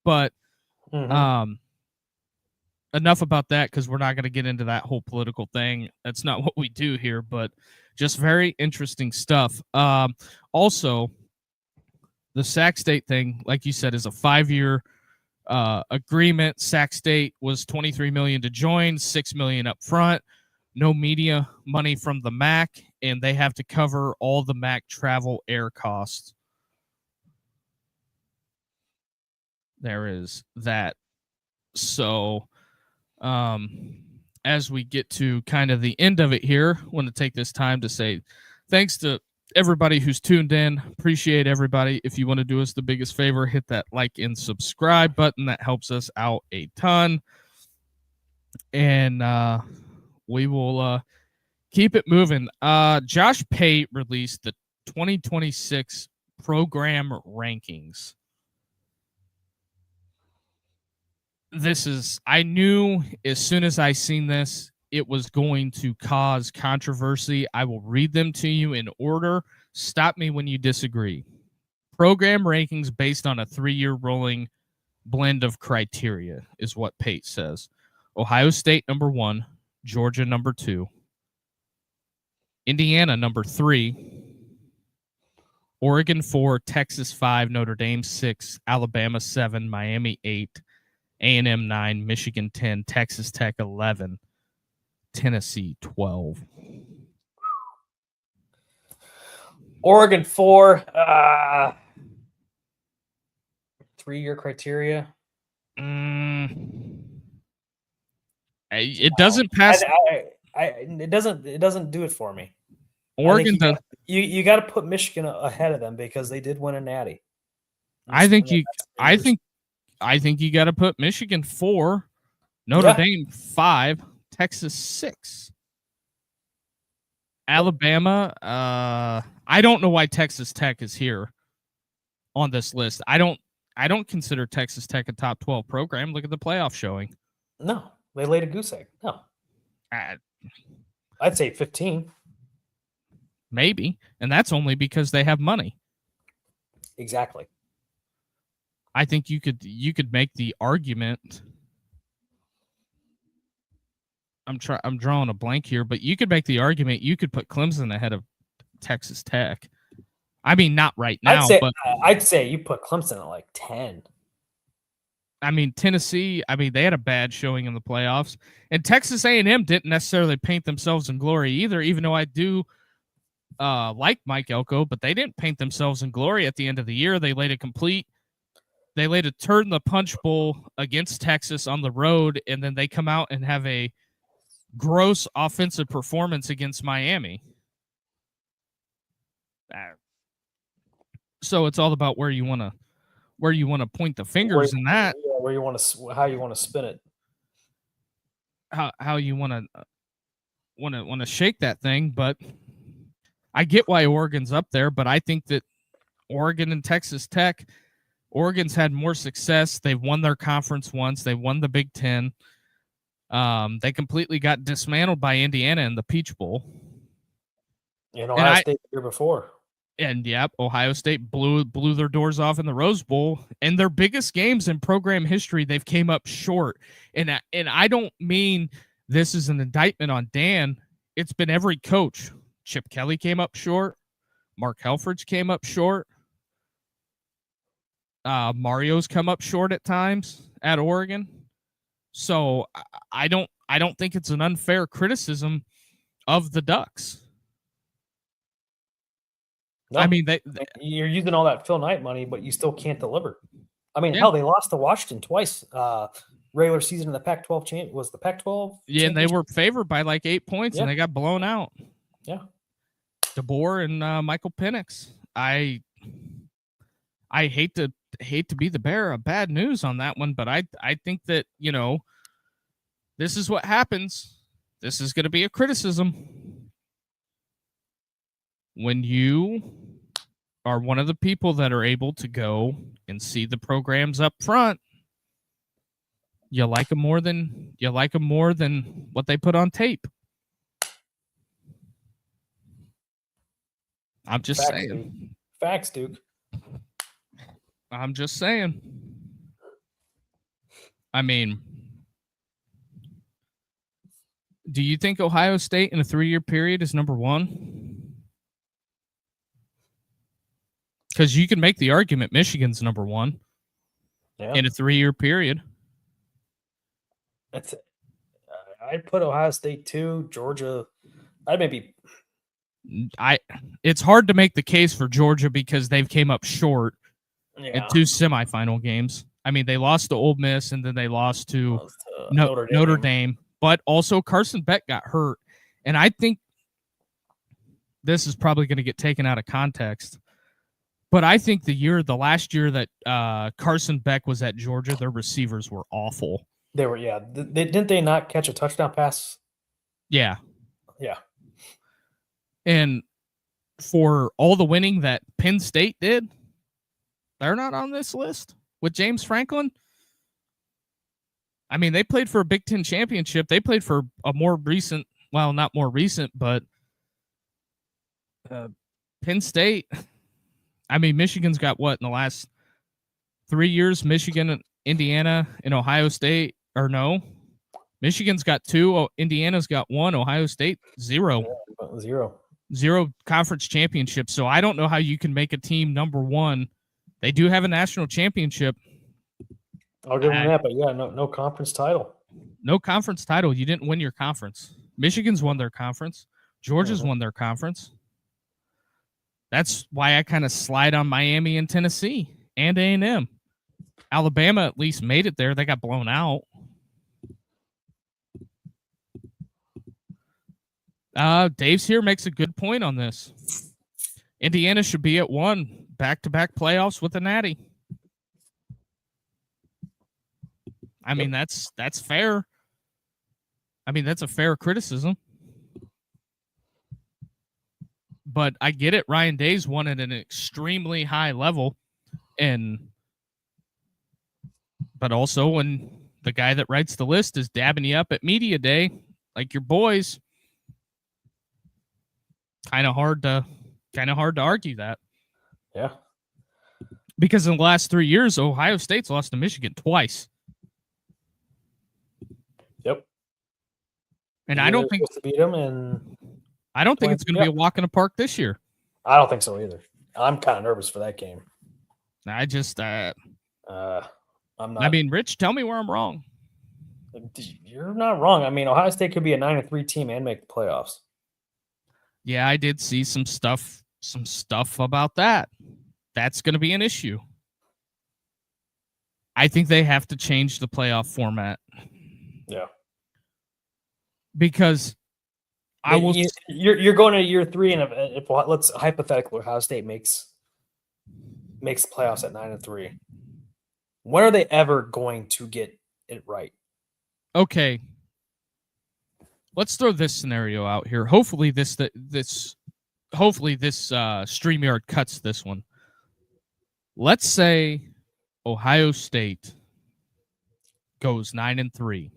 But enough about that, because we're not going to get into that whole political thing. That's not what we do here, but just very interesting stuff. Also, the Sac State thing, like you said, is a 5-year agreement. Sac State was $23 million to join, $6 million up front. No media money from the MAC, and they have to cover all the MAC travel air costs. There is that. So, as we get to kind of the end of it here, I want to take this time to say thanks to everybody who's tuned in. Appreciate everybody. If you want to do us the biggest favor, hit that like and subscribe button. That helps us out a ton. And we will keep it moving. Josh Pate released the 2026 program rankings. I knew as soon as I seen this, it was going to cause controversy. I will read them to you in order. Stop me when you disagree. Program rankings based on a 3-year rolling blend of criteria is what Pate says. Ohio State, number 1. Georgia, number 2. Indiana, number 3. Oregon, 4. Texas, 5. Notre Dame, 6. Alabama, 7. Miami, 8. A&M 9, Michigan 10, Texas Tech 11, Tennessee 12. Oregon 4, 3-year criteria. It doesn't pass. It doesn't do it for me. Oregon does. You got to put Michigan ahead of them because they did win a natty. I think you got to put Michigan 4, Notre Dame 5, Texas 6. Alabama, I don't know why Texas Tech is here on this list. I don't consider Texas Tech a top 12 program. Look at the playoff showing. No, they laid a goose egg. No. I'd say 15. Maybe, and that's only because they have money. Exactly. I think you could make the argument. I'm drawing a blank here, but you could make the argument you could put Clemson ahead of Texas Tech. I mean, not right now, but I'd say you put Clemson at like 10. I mean, Tennessee, they had a bad showing in the playoffs, and Texas A&M didn't necessarily paint themselves in glory either, even though I do like Mike Elko, but they didn't paint themselves in glory at the end of the year. They laid a turn the punch bowl against Texas on the road, and then they come out and have a gross offensive performance against Miami. So it's all about where you want to point the fingers in that. Where you want to, how you want to spin it. How you want to shake that thing, but I get why Oregon's up there, but I think that Oregon and Texas Tech, Oregon's had more success. They've won their conference once. They won the Big Ten. They completely got dismantled by Indiana in the Peach Bowl. And Ohio State the year before. And Ohio State blew their doors off in the Rose Bowl. And their biggest games in program history, they've came up short. And I don't mean this is an indictment on Dan. It's been every coach. Chip Kelly came up short. Mark Helfrich came up short. Mario's come up short at times at Oregon. So I don't think it's an unfair criticism of the Ducks. No, I mean, you're using all that Phil Knight money, but you still can't deliver. I mean, hell, they lost to Washington twice. Regular season in the Pac-12 was the Pac-12. Yeah, and they were favored by like 8 points, and they got blown out. Yeah, DeBoer and Michael Penix. I hate to be the bearer of bad news on that one, but I think that, this is what happens. This is going to be a criticism. When you are one of the people that are able to go and see the programs up front, you like them more than what they put on tape. I'm just saying. Facts, Duke. I'm just saying. I mean, do you think Ohio State in a 3-year period is number 1? Because you can make the argument Michigan's number 1 in a 3-year period. I'd put Ohio State 2, Georgia. It's hard to make the case for Georgia because they've came up short in 2 semifinal games. I mean, they lost to Ole Miss and then they lost to Notre Dame. But also Carson Beck got hurt. And I think this is probably going to get taken out of context. But I think the last year that Carson Beck was at Georgia, their receivers were awful. They were, yeah. Didn't they not catch a touchdown pass? Yeah. Yeah. And for all the winning that Penn State did, they're not on this list with James Franklin. I mean, they played for a Big Ten championship. They played for a more recent, well, not more recent, but Penn State. I mean, Michigan's got what in the last 3 years? Michigan, Indiana, and Ohio State, or no? Michigan's got 2. Indiana's got 1. Ohio State, 0. Yeah, 0 conference championships. So I don't know how you can make a team number 1. They do have a national championship. I'll give them that, but yeah, no conference title. No conference title. You didn't win your conference. Michigan's won their conference. Georgia's won their conference. That's why I kind of slide on Miami and Tennessee and A&M. Alabama at least made it there. They got blown out. Dave's here makes a good point on this. Indiana should be at 1 back-to-back playoffs with a natty. I mean, that's fair. I mean, that's a fair criticism. But I get it. Ryan Day's won at an extremely high level. But also when the guy that writes the list is dabbing you up at media day, like your boys, kind of hard to argue that. Yeah. Because in the last 3 years, Ohio State's lost to Michigan twice. Yep. And I don't think to beat them, and I don't think it's going to be a walk in the park this year. I don't think so either. I'm kind of nervous for that game. I just I'm not. I mean, Rich, tell me where I'm wrong. You're not wrong. I mean, Ohio State could be a 9-3 team and make the playoffs. Yeah, I did see some stuff about that. That's going to be an issue. I think they have to change the playoff format. Yeah. Because you're going to year 3, and if let's hypothetically Ohio State makes the playoffs at 9-3. When are they ever going to get it right? Okay. Let's throw this scenario out here. Hopefully this StreamYard cuts this one. Let's say Ohio State goes 9-3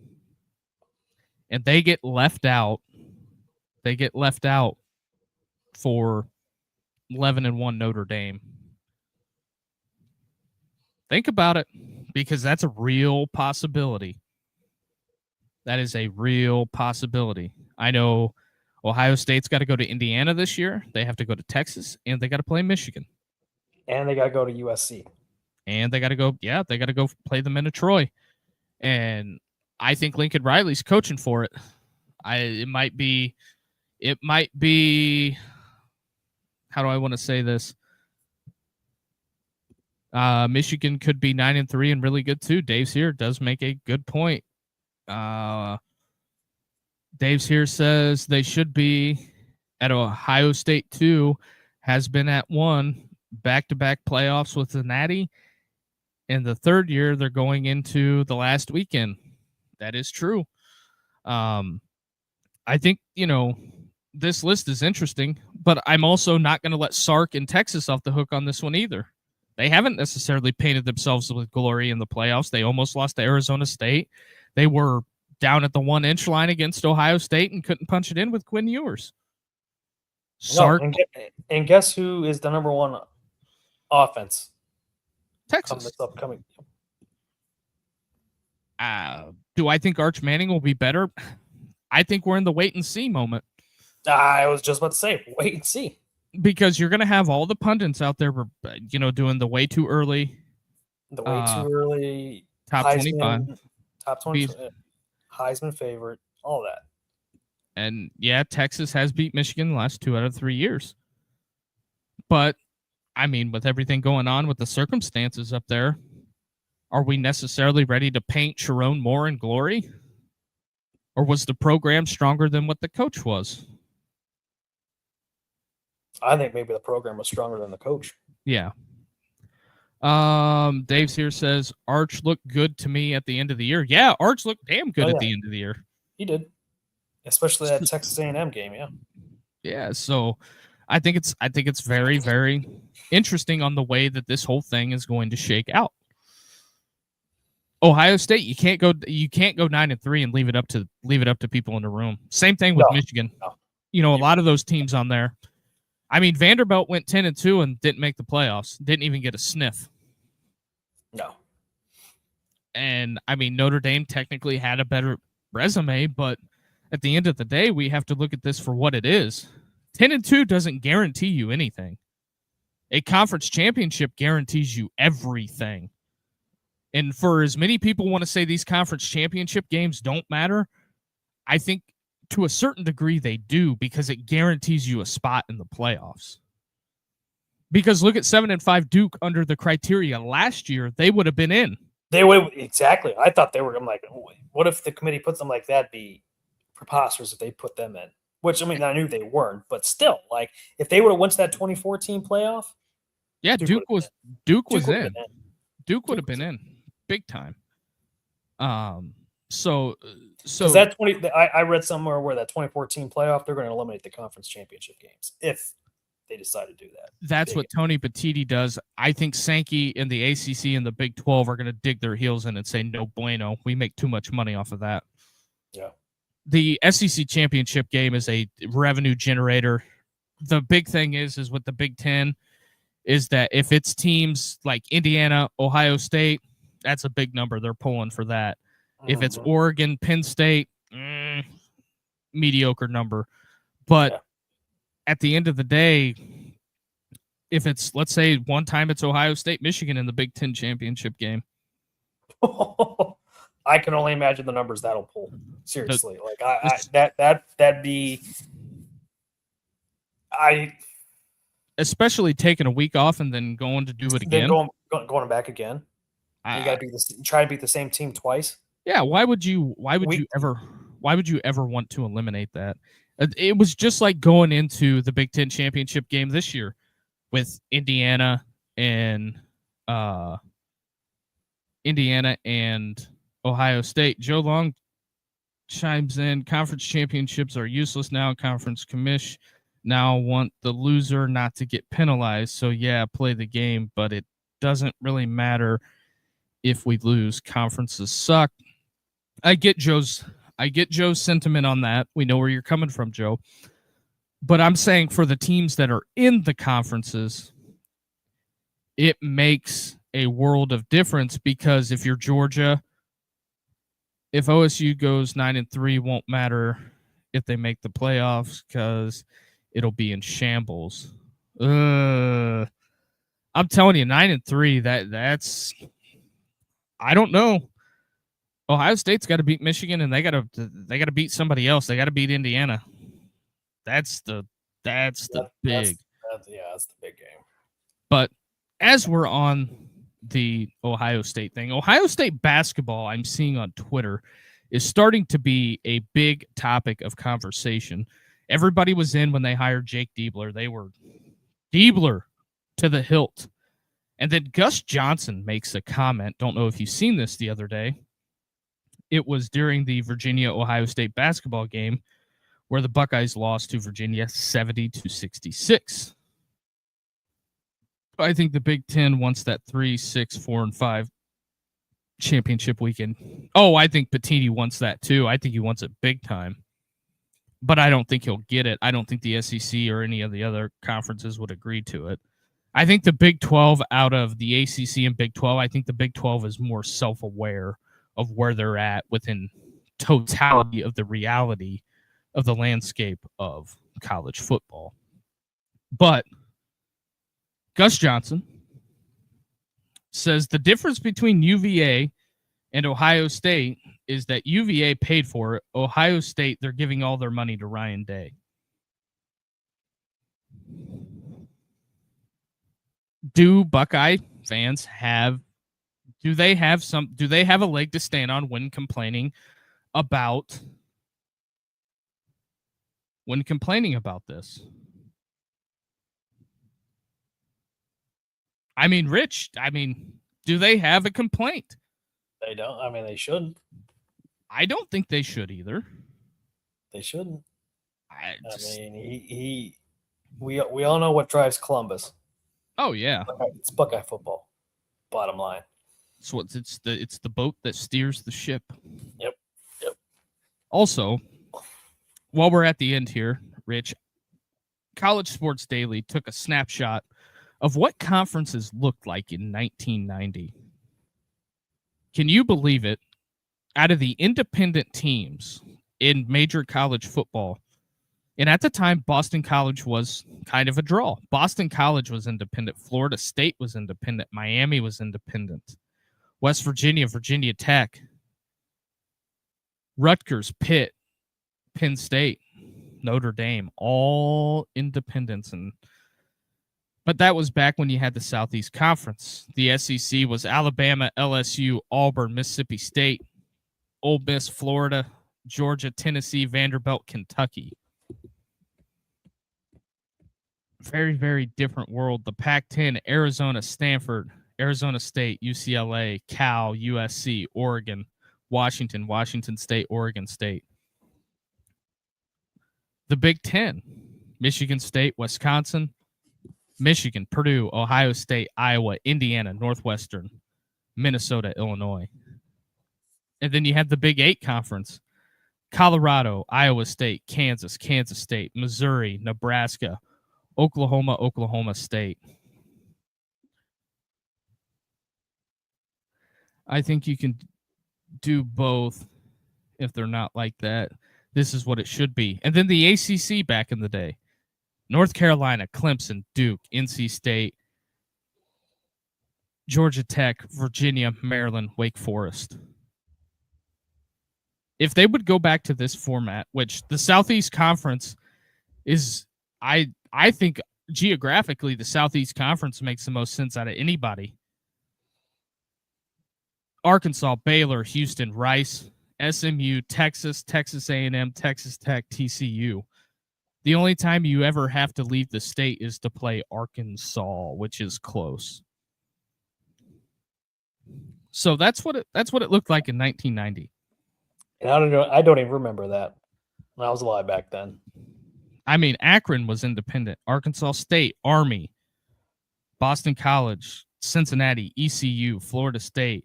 and they get left out. They get left out for 11-1 Notre Dame. Think about it, because that's a real possibility. That is a real possibility. I know Ohio State's got to go to Indiana this year. They have to go to Texas, and they got to play Michigan. And they got to go to USC. And they got to go play them in Troy. And I think Lincoln Riley's coaching for it. It might be, how do I want to say this? Michigan could be 9-3 and really good too. Dave's here does make a good point. Dave's here says they should be at Ohio State 2, has been at 1, back-to-back playoffs with the Natty. In the third year, they're going into the last weekend. That is true. I think, this list is interesting, but I'm also not going to let Sark and Texas off the hook on this one either. They haven't necessarily painted themselves with glory in the playoffs. They almost lost to Arizona State. They were down at the 1-inch line against Ohio State and couldn't punch it in with Quinn Ewers. Sark, and guess who is the number 1 offense? Texas. Upcoming. Do I think Arch Manning will be better? I think we're in the wait and see moment. I was just about to say, wait and see. Because you're going to have all the pundits out there, doing the way too early. The way too early. Top Heisman, 25. Top 20. Heisman favorite. All that. And, yeah, Texas has beat Michigan the last 2 out of 3 years. But, I mean, with everything going on with the circumstances up there, are we necessarily ready to paint Sharon Moore in glory? Or was the program stronger than what the coach was? I think maybe the program was stronger than the coach. Yeah. Dave's here says Arch looked good to me at the end of the year. Yeah, Arch looked damn good at the end of the year. He did, especially that Texas A&M game. Yeah. Yeah. So I think it's very, very interesting on the way that this whole thing is going to shake out. Ohio State, you can't go 9-3 and leave it up to people in the room. Same thing with Michigan. No. A lot of those teams on there. I mean, Vanderbilt went 10-2 and didn't make the playoffs. Didn't even get a sniff. No. And I mean, Notre Dame technically had a better resume, but at the end of the day, we have to look at this for what it is. 10-2 doesn't guarantee you anything. A conference championship guarantees you everything. And for as many people want to say these conference championship games don't matter, I think to a certain degree they do, because it guarantees you a spot in the playoffs. Because look at 7-5 Duke under the criteria last year, they would have been in. They would, exactly. I thought they were. I'm like, what if the committee puts them like that? Be preposterous if they put them in. which, I mean, I knew they weren't, but still, like, if they would have went to that 2014 playoff, Yeah, Duke was would've in. been Duke would have been in big time. So because that I read somewhere where that 2014 playoff, they're going to eliminate the conference championship games if they decide to do that. That's what Tony Petitti does. I think Sankey and the ACC and the Big 12 are going to dig their heels in and say, no bueno, we make too much money off of that. Yeah. The SEC championship game is a revenue generator. The big thing is with the Big Ten is that if it's teams like Indiana, Ohio State, that's a big number. They're pulling for that. If it's Oregon, Penn State, mediocre number. But at the end of the day, if it's, let's say, one time it's Ohio State, Michigan in the Big Ten championship game. I can only imagine the numbers that'll pull. Seriously, that'd be. Especially taking a week off and then going to do it again. Then going back again. You got to try to beat the same team twice. Yeah, why would you ever want to eliminate that? It was just like going into the Big Ten championship game this year with Indiana and Ohio State. Joe Long chimes in, conference championships are useless now. Conference commish now want the loser not to get penalized. So yeah, play the game, but it doesn't really matter if we lose. Conferences suck. I get Joe's sentiment on that. We know where you're coming from, Joe. But I'm saying for the teams that are in the conferences, it makes a world of difference, because if you're Georgia, if OSU goes 9-3, won't matter if they make the playoffs because it'll be in shambles. I'm telling you, 9-3, that's I don't know. Ohio State's got to beat Michigan, and they got to beat somebody else. They got to beat Indiana. That's the big game. But as we're on the Ohio State thing, Ohio State basketball, I'm seeing on Twitter, is starting to be a big topic of conversation. Everybody was in when they hired Jake Diebler. They were Diebler to the hilt. And then Gus Johnson makes a comment. Don't know if you've seen this the other day. It was during the Virginia-Ohio State basketball game where the Buckeyes lost to Virginia 70-66. I think the Big Ten wants that 3, 6, 4, and 5 championship weekend. Oh, I think Petitti wants that too. I think he wants it big time. But I don't think he'll get it. I don't think the SEC or any of the other conferences would agree to it. I think the Big 12 out of the ACC and Big 12, I think the Big 12 is more self-aware of where they're at within totality of the reality of the landscape of college football. But Gus Johnson says the difference between UVA and Ohio State is that UVA paid for it. Ohio State, they're giving all their money to Ryan Day. Do Buckeye fans do they have a leg to stand on when complaining about this? I mean, Rich, do they have a complaint? They don't. I mean, they shouldn't. I don't think they should either. They shouldn't. We all know what drives Columbus. Oh yeah, it's Buckeye football. Bottom line. So it's the boat that steers the ship. Yep. Also, while we're at the end here, Rich, College Sports Daily took a snapshot of what conferences looked like in 1990. Can you believe it? Out of the independent teams in major college football, and at the time, Boston College was kind of a draw. Boston College was independent. Florida State was independent. Miami was independent. West Virginia, Virginia Tech, Rutgers, Pitt, Penn State, Notre Dame, all independents. But that was back when you had the Southeast Conference. The SEC was Alabama, LSU, Auburn, Mississippi State, Ole Miss, Florida, Georgia, Tennessee, Vanderbilt, Kentucky. very, very different world. The Pac-10, Arizona, Stanford, Arizona State, UCLA, Cal, USC, Oregon, Washington, Washington State, Oregon State. The Big Ten, Michigan State, Wisconsin, Michigan, Purdue, Ohio State, Iowa, Indiana, Northwestern, Minnesota, Illinois. And then you have the Big 8 conference, Colorado, Iowa State, Kansas, Kansas State, Missouri, Nebraska, Oklahoma, Oklahoma State. I think you can do both if they're not like that. This is what it should be. And then the ACC back in the day, North Carolina, Clemson, Duke, NC State, Georgia Tech, Virginia, Maryland, Wake Forest. If they would go back to this format, which the Southeast Conference is, I think geographically the Southeast Conference makes the most sense out of anybody. Arkansas, Baylor, Houston, Rice, SMU, Texas, Texas A&M, Texas Tech, TCU. The only time you ever have to leave the state is to play Arkansas, which is close. So that's what it looked like in 1990. And I don't even remember that. I was alive back then. I mean, Akron was independent. Arkansas State, Army, Boston College, Cincinnati, ECU, Florida State,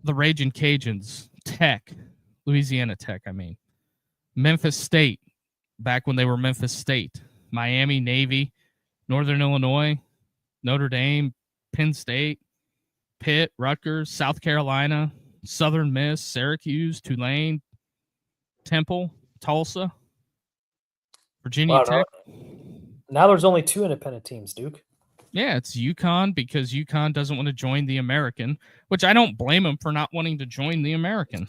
the Ragin' Cajuns, Tech, Louisiana Tech, Memphis State, back when they were Memphis State, Miami, Navy, Northern Illinois, Notre Dame, Penn State, Pitt, Rutgers, South Carolina, Southern Miss, Syracuse, Tulane, Temple, Tulsa, Virginia Tech. Now there's only 2 independent teams, Duke. Yeah, it's UConn because UConn doesn't want to join the American, which I don't blame them for not wanting to join the American.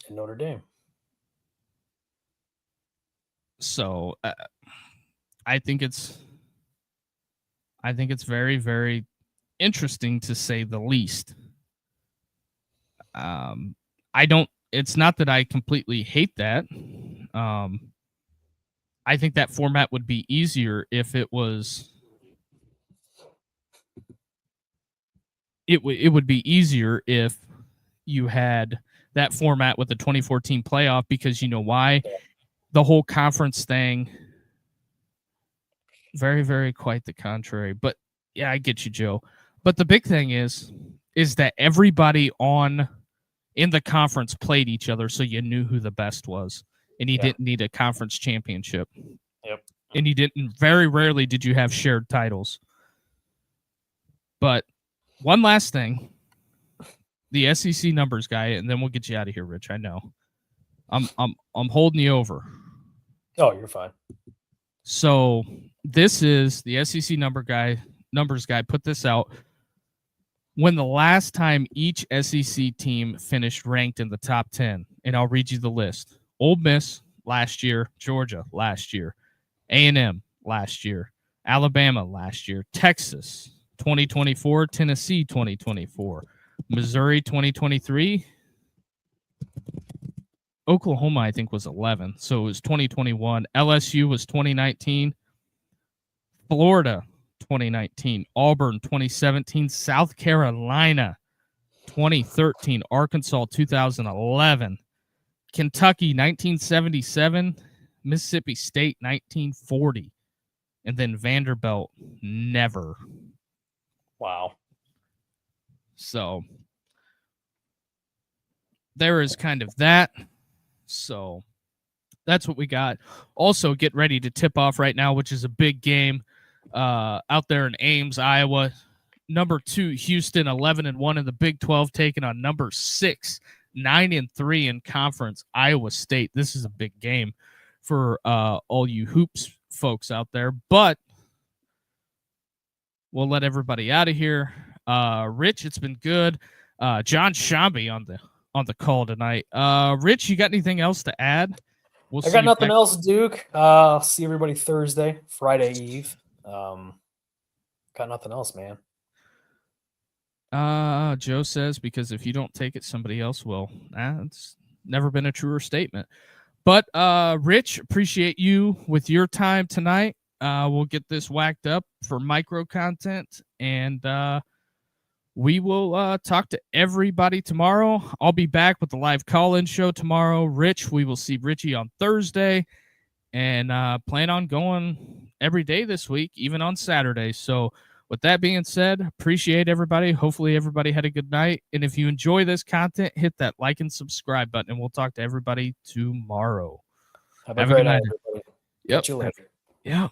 And Notre Dame. So I think it's very, very interesting to say the least. It's not that I completely hate that. I think that format would be easier if it was. It would be easier if you had that format with the 2014 playoff, because you know why? The whole conference thing. Very, very quite the contrary. But yeah, I get you, Joe. But the big thing is that everybody in the conference played each other, so you knew who the best was, and you didn't need a conference championship. Yep. And you didn't. Very rarely did you have shared titles. But one last thing, the SEC numbers guy, and then we'll get you out of here, Rich. I know, I'm holding you over. Oh, you're fine. So this is the SEC numbers guy put this out. When the last time each SEC team finished ranked in the top 10, and I'll read you the list. Ole Miss last year, Georgia last year, A&M last year, Alabama last year, Texas 2024, Tennessee 2024, Missouri 2023, Oklahoma I think was 11, so it was 2021, LSU was 2019, Florida 2019, Auburn 2017, South Carolina 2013, Arkansas 2011, Kentucky 1977, Mississippi State 1940, and then Vanderbilt never. Wow. So there is kind of that. So that's what we got. Also, get ready to tip off right now, which is a big game out there in Ames, Iowa. Number 2, Houston, 11-1 in the Big 12, taking on number 6, 9-3 in conference, Iowa State. This is a big game for all you hoops folks out there. But we'll let everybody out of here. Rich, it's been good. John Shambi on the call tonight. Rich, you got anything else to add? I got nothing else, Duke. I'll see everybody Thursday, Friday Eve. Got nothing else, man. Joe says, because if you don't take it, somebody else will. It's never been a truer statement. But Rich, appreciate you with your time tonight. We'll get this whacked up for micro content, and we will talk to everybody tomorrow. I'll be back with the live call-in show tomorrow. Rich, we will see Richie on Thursday, and plan on going every day this week, even on Saturday. So with that being said, appreciate everybody. Hopefully everybody had a good night. And if you enjoy this content, hit that like and subscribe button, and we'll talk to everybody tomorrow. Have a great night, everybody. Yep. Catch you later. Yep.